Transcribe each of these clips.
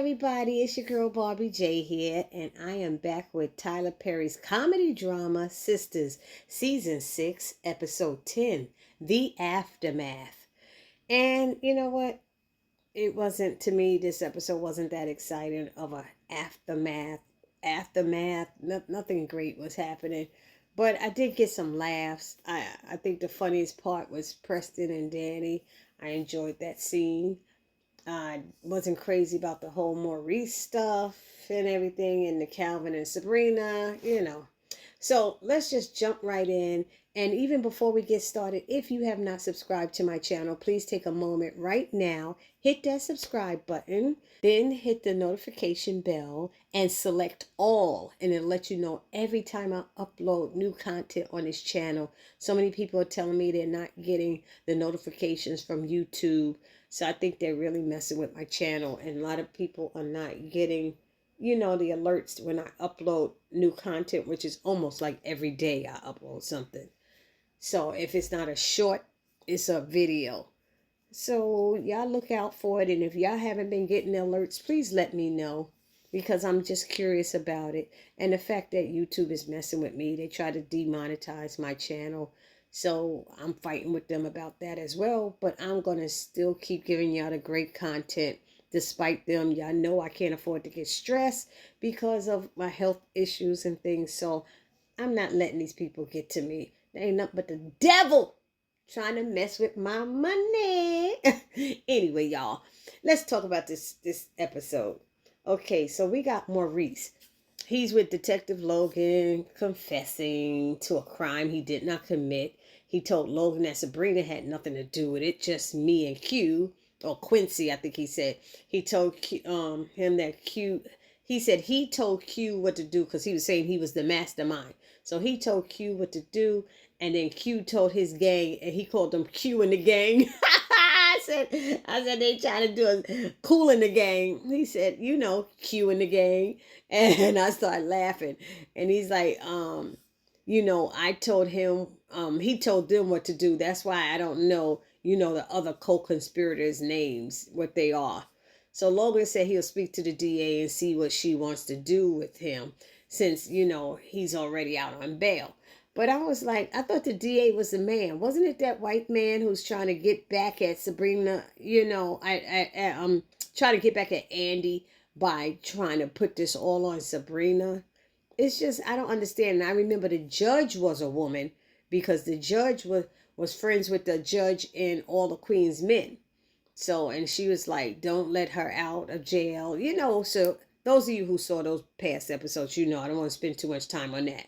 everybody, it's your girl Barbie J here, and I am back with Tyler Perry's comedy drama Sistas, Season 6, Episode 10, The Aftermath. And you know what? It wasn't, to me, this episode wasn't that exciting of a aftermath. Nothing great was happening. But I did get some laughs. I think the funniest part was Preston and Danny. I enjoyed that scene. I wasn't crazy about the whole Maurice stuff and everything and the Calvin and Sabrina. So let's just jump right in. And even before we get started, if you have not subscribed to my channel, please take a moment right now, hit that subscribe button, then hit the notification bell and select all. And it'll let you know every time I upload new content on this channel. So many people are telling me they're not getting the notifications from YouTube. So I think they're really messing with my channel. And a lot of people are not getting the alerts when I upload new content, which is almost like every day I upload something. So if it's not a short, it's a video. So y'all look out for it. And if y'all haven't been getting the alerts, please let me know, because I'm just curious about it. And the fact that YouTube is messing with me, they try to demonetize my channel. So I'm fighting with them about that as well. But I'm going to still keep giving y'all the great content. Despite them, y'all know I can't afford to get stressed because of my health issues and things. So I'm not letting these people get to me. They ain't nothing but the devil trying to mess with my money. Anyway, y'all, let's talk about this episode. Okay, so we got Maurice. He's with Detective Logan, confessing to a crime he did not commit. He told Logan that Sabrina had nothing to do with it, just me and Q. Or Quincy, I think he said. He told him that Q, he said he told Q what to do because he was saying he was the mastermind. So he told Q what to do, and then Q told his gang, and he called them Q in the gang. I said they trying to do a cool in the gang. He said, Q in the gang. And I started laughing. And he's like, I told him, he told them what to do. That's why I don't know, the other co-conspirators' names, what they are. So Logan said he'll speak to the DA and see what she wants to do with him since, he's already out on bail. But I was like, I thought the DA was the man. Wasn't it that white man who's trying to get back at Sabrina? Trying to get back at Andi by trying to put this all on Sabrina. It's just, I don't understand. And I remember the judge was a woman because the judge was friends with the judge and all the Queen's men. So, and she was like, don't let her out of jail. So those of you who saw those past episodes, I don't want to spend too much time on that.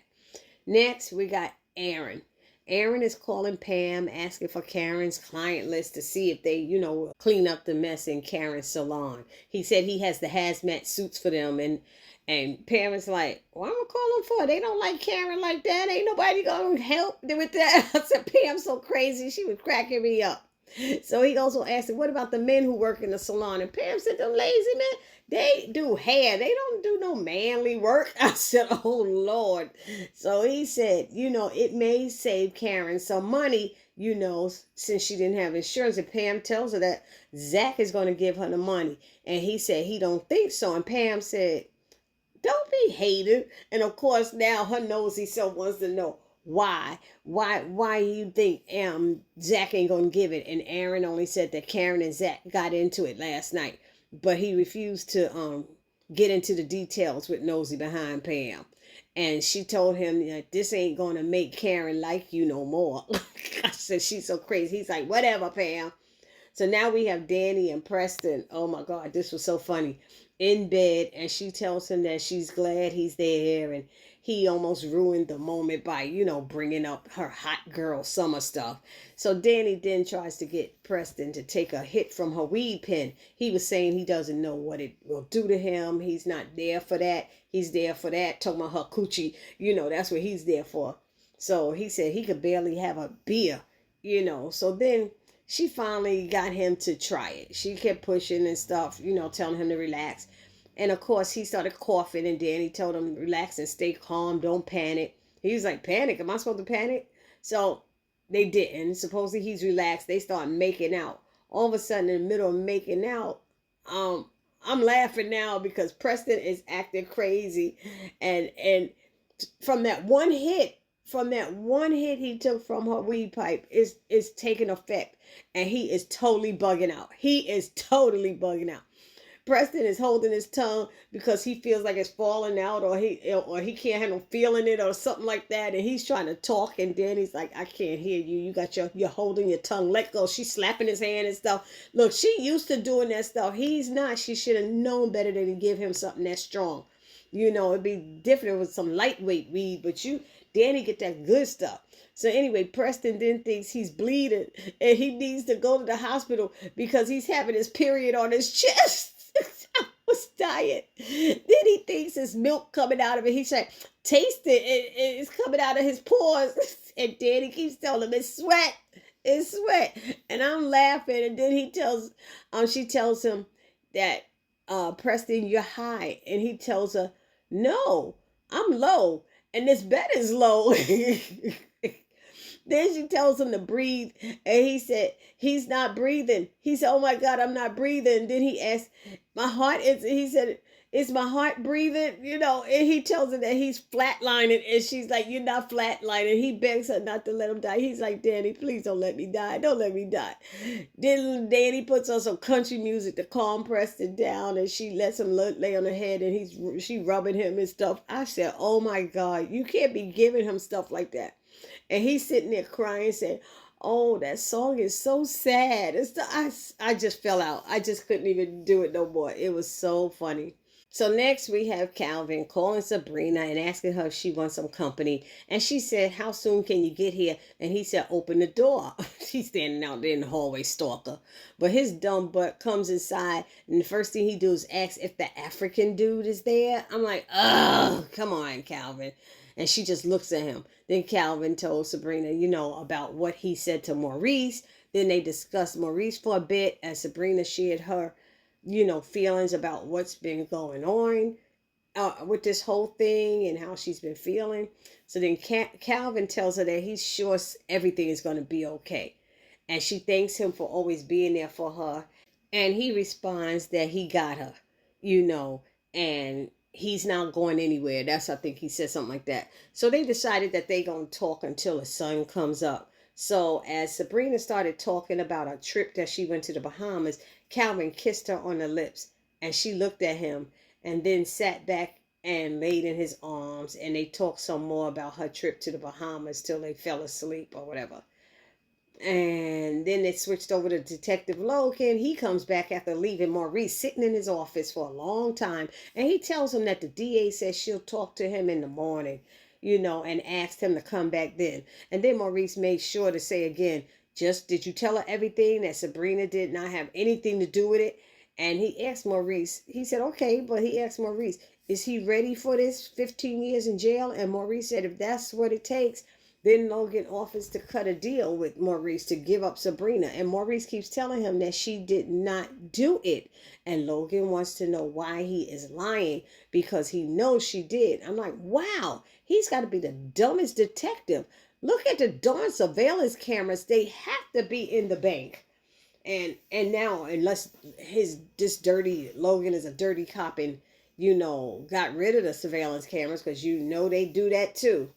Next, we got Aaron. Aaron is calling Pam, asking for Karen's client list to see if they, clean up the mess in Karen's salon. He said he has the hazmat suits for them, and Pam is like, what am I calling for? They don't like Karen like that. Ain't nobody gonna help them with that. I said, Pam's so crazy. She was cracking me up. So he also asked, what about the men who work in the salon? And Pam said, them lazy men, they do hair. They don't do no manly work. I said, oh, Lord. So he said, it may save Karen some money, since she didn't have insurance. And Pam tells her that Zach is going to give her the money. And he said he don't think so. And Pam said, don't be hated. And of course, now her nosy self wants to know why you think Zach ain't gonna give it. And Aaron only said that Karen and Zach got into it last night, but he refused to get into the details with nosy behind Pam. And she told him that this ain't gonna make Karen like you no more. I said, she's so crazy. He's like, whatever, Pam. So now we have Danny and Preston. Oh my God, this was so funny. In bed, and she tells him that she's glad he's there, and he almost ruined the moment by, bringing up her hot girl summer stuff. So Danny then tries to get Preston to take a hit from her weed pen. He was saying he doesn't know what it will do to him. He's not there for that. He's there for that. Talking about her coochie, that's what he's there for. So he said he could barely have a beer, So then she finally got him to try it. She kept pushing and stuff, telling him to relax. And of course, he started coughing, and Danny told him, relax and stay calm, don't panic. He was like, panic? Am I supposed to panic? So they didn't. Supposedly he's relaxed. They start making out. All of a sudden, in the middle of making out, I'm laughing now because Preston is acting crazy, and from that one hit, he took from her weed pipe is taking effect, and he is totally bugging out. He is totally bugging out. Preston is holding his tongue because he feels like it's falling out, or he can't handle feeling it or something like that, and he's trying to talk, and then he's like, I can't hear you. You're holding your tongue. Let go. She's slapping his hand and stuff. Look, she used to doing that stuff. He's not. She should have known better than to give him something that strong. It'd be different with some lightweight weed, but Danny get that good stuff. So anyway, Preston then thinks he's bleeding and he needs to go to the hospital because he's having his period on his chest. I was dying. Then he thinks his milk coming out of it. He's like, taste it. It's coming out of his pores. And Danny keeps telling him it's sweat. It's sweat. And I'm laughing. And then she tells him that, Preston, you're high. And he tells her, no, I'm low. And this bed is low. Then she tells him to breathe, and he said he's not breathing. He said, oh my God, I'm not breathing. Then he asked, he said, is my heart breathing? And he tells her that he's flatlining, and she's like, you're not flatlining. He begs her not to let him die. He's like, Danny, please don't let me die. Don't let me die. Then Danny puts on some country music to calm Preston down, and she lets him lay on her head, and she rubbing him and stuff. I said, oh my God, you can't be giving him stuff like that. And he's sitting there crying, saying, oh, that song is so sad. I just fell out. I just couldn't even do it no more. It was so funny. So next we have Calvin calling Sabrina and asking her if she wants some company. And she said, how soon can you get here? And he said, open the door. She's standing out there in the hallway, stalker. But his dumb butt comes inside, and the first thing he do is ask if the African dude is there. I'm like, oh, come on, Calvin. And she just looks at him. Then Calvin told Sabrina, about what he said to Maurice. Then they discussed Maurice for a bit as Sabrina shared her, feelings about what's been going on with this whole thing and how she's been feeling. So then Calvin tells her that he's sure everything is going to be okay. And she thanks him for always being there for her. And he responds that he got her, and he's not going anywhere. I think he said something like that. So they decided that they're going to talk until the sun comes up. So as Sabrina started talking about a trip that she went to the Bahamas, Calvin kissed her on the lips, and she looked at him and then sat back and laid in his arms, and they talked some more about her trip to the Bahamas till they fell asleep or whatever. And then it switched over to Detective Logan. He comes back after leaving Maurice sitting in his office for a long time. And he tells him that the DA says she'll talk to him in the morning, and asked him to come back then. And then Maurice made sure to say again, did you tell her everything, that Sabrina did not have anything to do with it? And he asked Maurice, he said, okay, but he asked Maurice, is he ready for this 15 years in jail? And Maurice said, if that's what it takes. Then Logan offers to cut a deal with Maurice to give up Sabrina. And Maurice keeps telling him that she did not do it. And Logan wants to know why he is lying, because he knows she did. I'm like, wow, he's got to be the dumbest detective. Look at the darn surveillance cameras. They have to be in the bank. And now, unless this dirty Logan is a dirty cop and, got rid of the surveillance cameras, because they do that too.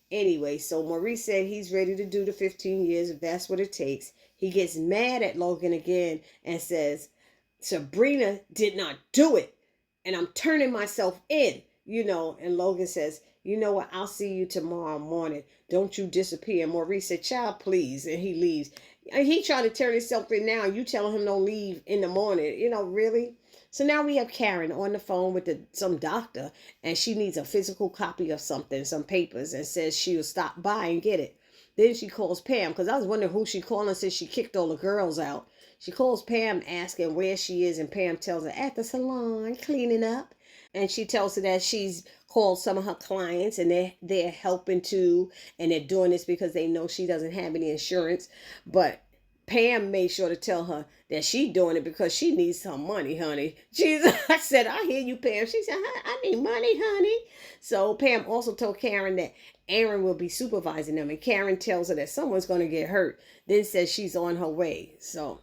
Anyway, so Maurice said he's ready to do the 15 years if that's what it takes. He gets mad at Logan again and says, Sabrina did not do it, and I'm turning myself in, and Logan says, you know what, I'll see you tomorrow morning. Don't you disappear. And Maurice said, child, please. And he leaves. And he tried to turn himself in now. You telling him don't leave in the morning. Really? So now we have Karen on the phone with some doctor, and she needs a physical copy of something, some papers, and says she'll stop by and get it. Then she calls Pam, because I was wondering who she calling since she kicked all the girls out. She calls Pam asking where she is, and Pam tells her at the salon cleaning up. And she tells her that she's called some of her clients, and they're helping too, and they're doing this because they know she doesn't have any insurance. But Pam made sure to tell her that she's doing it because she needs some money, honey. I said, I hear you, Pam. She said, I need money, honey. So Pam also told Karen that Aaron will be supervising them, and Karen tells her that someone's going to get hurt, then says she's on her way. So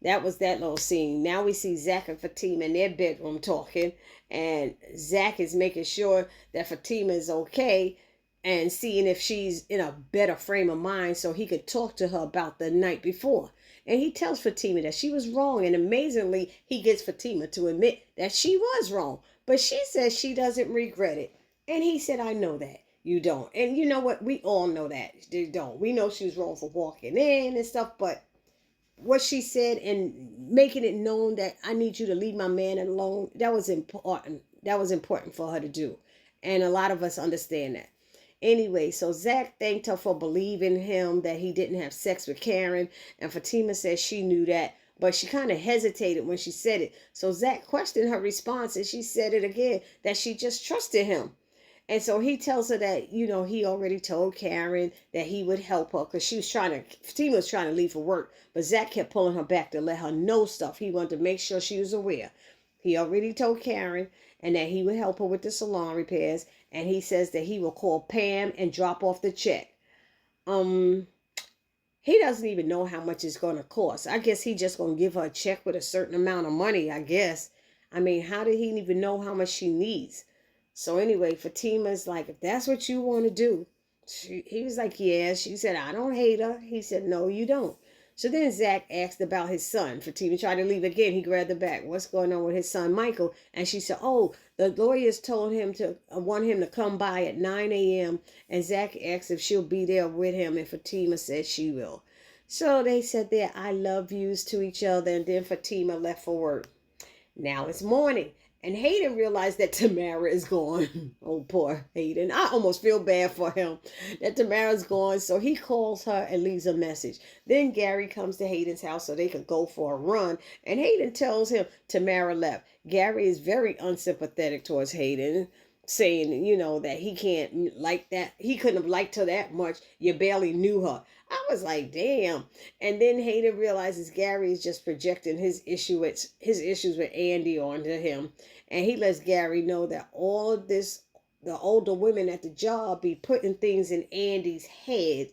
That was that little scene. Now we see Zach and Fatima in their bedroom talking, and Zach is making sure that Fatima is okay and seeing if she's in a better frame of mind so he could talk to her about the night before. And he tells Fatima that she was wrong, and amazingly, he gets Fatima to admit that she was wrong. But she says she doesn't regret it. And he said, I know that. You don't. And you know what? We all know that. They don't. We know she was wrong for walking in and stuff, but what she said and making it known that I need you to leave my man alone, that was important. That was important for her to do. And a lot of us understand that. Anyway, so Zach thanked her for believing him that he didn't have sex with Karen. And Fatima said she knew that, but she kind of hesitated when she said it. So Zach questioned her response, and she said it again, that she just trusted him. And so he tells her that, he already told Karen that he would help her because Fatima was trying to leave for work. But Zach kept pulling her back to let her know stuff. He wanted to make sure she was aware. He already told Karen and that he would help her with the salon repairs. And he says that he will call Pam and drop off the check. He doesn't even know how much it's going to cost. I guess he just going to give her a check with a certain amount of money, I guess. I mean, how did he even know how much she needs? So anyway, Fatima's like, if that's what you want to do. He was like, yeah. She said, I don't hate her. He said, no, you don't. So then Zach asked about his son. Fatima tried to leave again. He grabbed her back. What's going on with his son, Michael? And she said, oh, the lawyers told him to want him to come by at 9 a.m. And Zach asked if she'll be there with him. And Fatima said she will. So they said their I love yous to each other. And then Fatima left for work. Now it's morning. And Hayden realized that Tamara is gone. Oh, poor Hayden. I almost feel bad for him that Tamara's gone. So he calls her and leaves a message. Then Gary comes to Hayden's house so they could go for a run. And Hayden tells him Tamara left. Gary is very unsympathetic towards Hayden, saying, that he can't like that. He couldn't have liked her that much. You barely knew her. I was like, damn. And then Hayden realizes Gary is just projecting his issues with Andi onto him. And he lets Gary know that all of this, the older women at the job be putting things in Andi's head,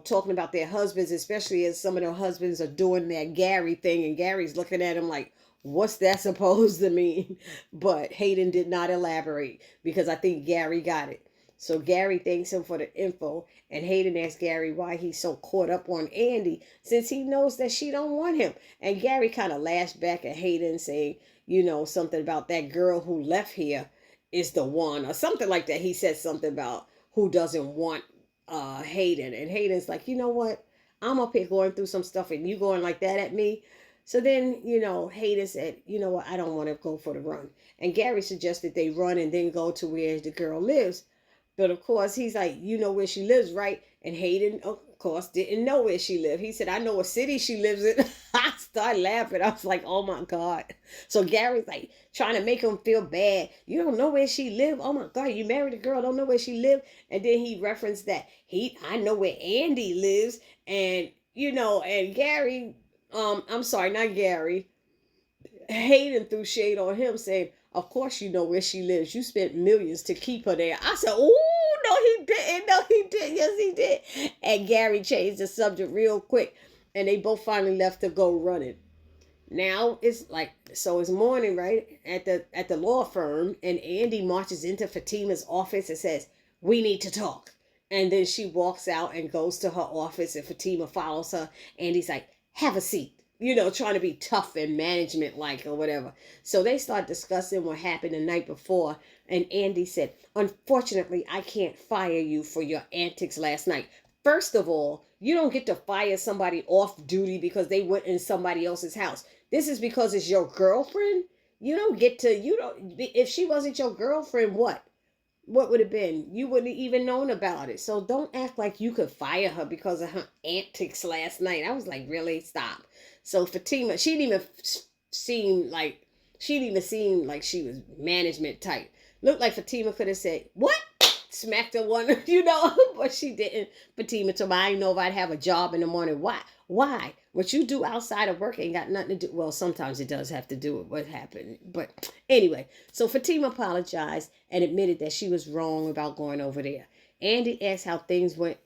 talking about their husbands, especially as some of their husbands are doing that Gary thing. And Gary's looking at him like, what's that supposed to mean? But Hayden did not elaborate because I think Gary got it. So Gary thanks him for the info, and Hayden asks Gary why he's so caught up on Andi since he knows that she don't want him. And Gary kind of lashed back at Hayden saying, something about that girl who left here is the one or something like that. He said something about who doesn't want Hayden. And Hayden's like, you know what? I'm up here going through some stuff and you going like that at me. So then, Hayden said, you know what? I don't want to go for the run. And Gary suggested they run and then go to where the girl lives. But of course, he's like, you know where she lives, right? And Hayden, of course, didn't know where she lived. He said, I know what city she lives in. I started laughing. I was like, oh my God. So Gary's like trying to make him feel bad. You don't know where she lived? Oh my God, you married a girl, don't know where she lived? And then he referenced that I know where Andi lives. And, and Gary, I'm sorry, not Gary. Hayden threw shade on him saying, of course you know where she lives. You spent millions to keep her there. I said, oh, no, he didn't. No, he did. Yes, he did. And Gary changed the subject real quick. And they both finally left to go running. Now it's morning, right? At the law firm. And Andi marches into Fatima's office and says, we need to talk. And then she walks out and goes to her office and Fatima follows her. And he's like, have a seat. Trying to be tough and management-like or whatever. So they start discussing what happened the night before. And Andi said, unfortunately, I can't fire you for your antics last night. First of all, you don't get to fire somebody off duty because they went in somebody else's house. This is because it's your girlfriend. If she wasn't your girlfriend, what would it have been? You wouldn't have even known about it. So don't act like you could fire her because of her antics last night. I was like, really? Stop. So Fatima, she didn't even seem like she was management type. Looked like Fatima could have said, what? Smacked her one, but she didn't. Fatima told me, I didn't know if I'd have a job in the morning. Why? What you do outside of work ain't got nothing to do. Well, sometimes it does have to do with what happened. But anyway, so Fatima apologized and admitted that she was wrong about going over there. Andi asked how things went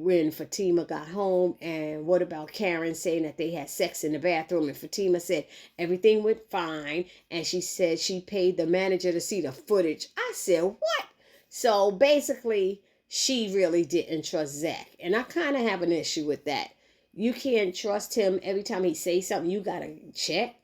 when Fatima got home, and what about Karen saying that they had sex in the bathroom, and Fatima said everything went fine, and she said she paid the manager to see the footage. I said, what? So basically, she really didn't trust Zach, and I kind of have an issue with that. You can't trust him. Every time he says something, you gotta check.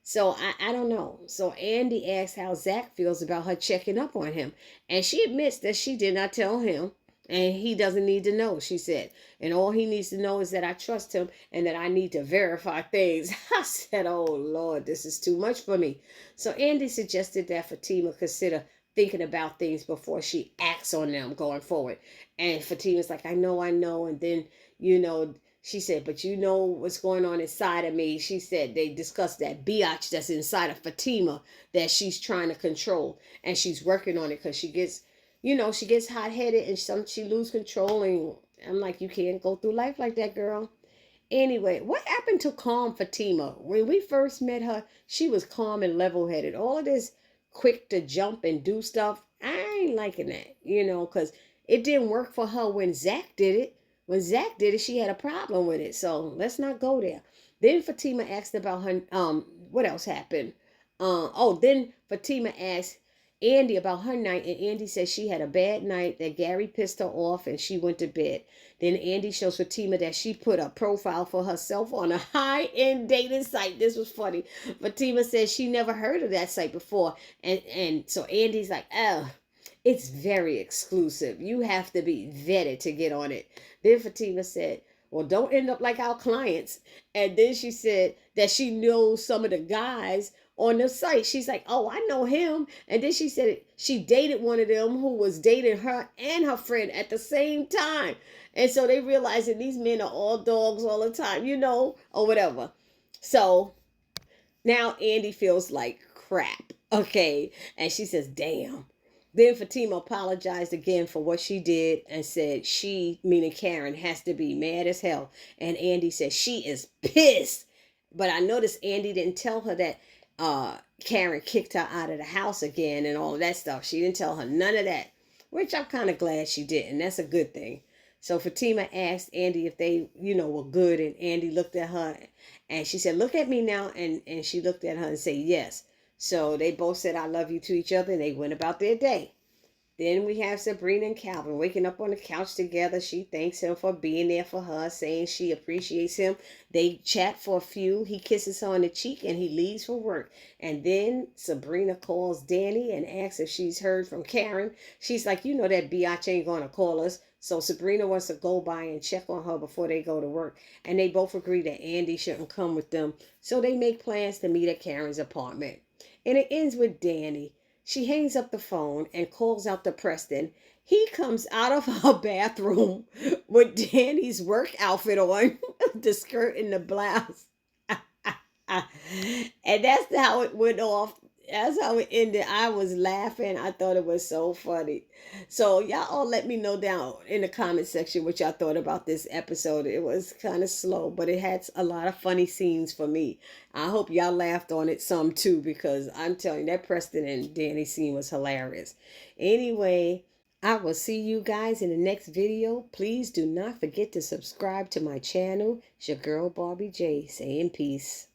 So I don't know. So Andi asked how Zach feels about her checking up on him, and she admits that she did not tell him, and he doesn't need to know, she said. And all he needs to know is that I trust him and that I need to verify things. I said, oh, Lord, this is too much for me. So Andi suggested that Fatima consider thinking about things before she acts on them going forward. And Fatima's like, I know. And then, she said, but you know what's going on inside of me. She said they discussed that biatch that's inside of Fatima that she's trying to control. And she's working on it because she gets hot-headed and she lose control. And I'm like, you can't go through life like that, girl. Anyway, what happened to calm Fatima? When we first met her, she was calm and level-headed. All of this quick to jump and do stuff, I ain't liking that, because it didn't work for her when Zach did it. When Zach did it, she had a problem with it. So let's not go there. Then Fatima asked about her, what else happened? Then Fatima asked Andi about her night, and Andi said she had a bad night, that Gary pissed her off, and she went to bed. Then Andi shows Fatima that she put a profile for herself on a high-end dating site. This was funny. Fatima said she never heard of that site before, and so Andi's like, oh, it's very exclusive. You have to be vetted to get on it. Then Fatima said, well, don't end up like our clients. And then she said that she knows some of the guys on the site. She's like, oh, I know him. And then she said she dated one of them who was dating her and her friend at the same time. And so they realized that these men are all dogs all the time, or whatever. So now Andi feels like crap. Okay. And she says, damn. Then Fatima apologized again for what she did and said she, meaning Karen, has to be mad as hell. And Andi said she is pissed. But I noticed Andi didn't tell her that Karen kicked her out of the house again and all of that stuff. She didn't tell her none of that, which I'm kind of glad she didn't. That's a good thing. So Fatima asked Andi if they, were good. And Andi looked at her and she said, look at me now. And she looked at her and said, yes. So they both said, I love you to each other, and they went about their day. Then we have Sabrina and Calvin waking up on the couch together. She thanks him for being there for her, saying she appreciates him. They chat for a few. He kisses her on the cheek, and he leaves for work. And then Sabrina calls Danny and asks if she's heard from Karen. She's like, that biatch ain't going to call us. So Sabrina wants to go by and check on her before they go to work. And they both agree that Andi shouldn't come with them. So they make plans to meet at Karen's apartment. And it ends with Danny. She hangs up the phone and calls out to Preston. He comes out of her bathroom with Danny's work outfit on, the skirt and the blouse. And that's how it went off. That's how it ended. I was laughing. I thought it was so funny. So y'all all let me know down in the comment section what y'all thought about this episode. It was kind of slow, but it had a lot of funny scenes for me. I hope y'all laughed on it some too, because I'm telling you, that Preston and Danny scene was hilarious. Anyway, I will see you guys in the next video. Please do not forget to subscribe to my channel. It's your girl Barbie J saying peace.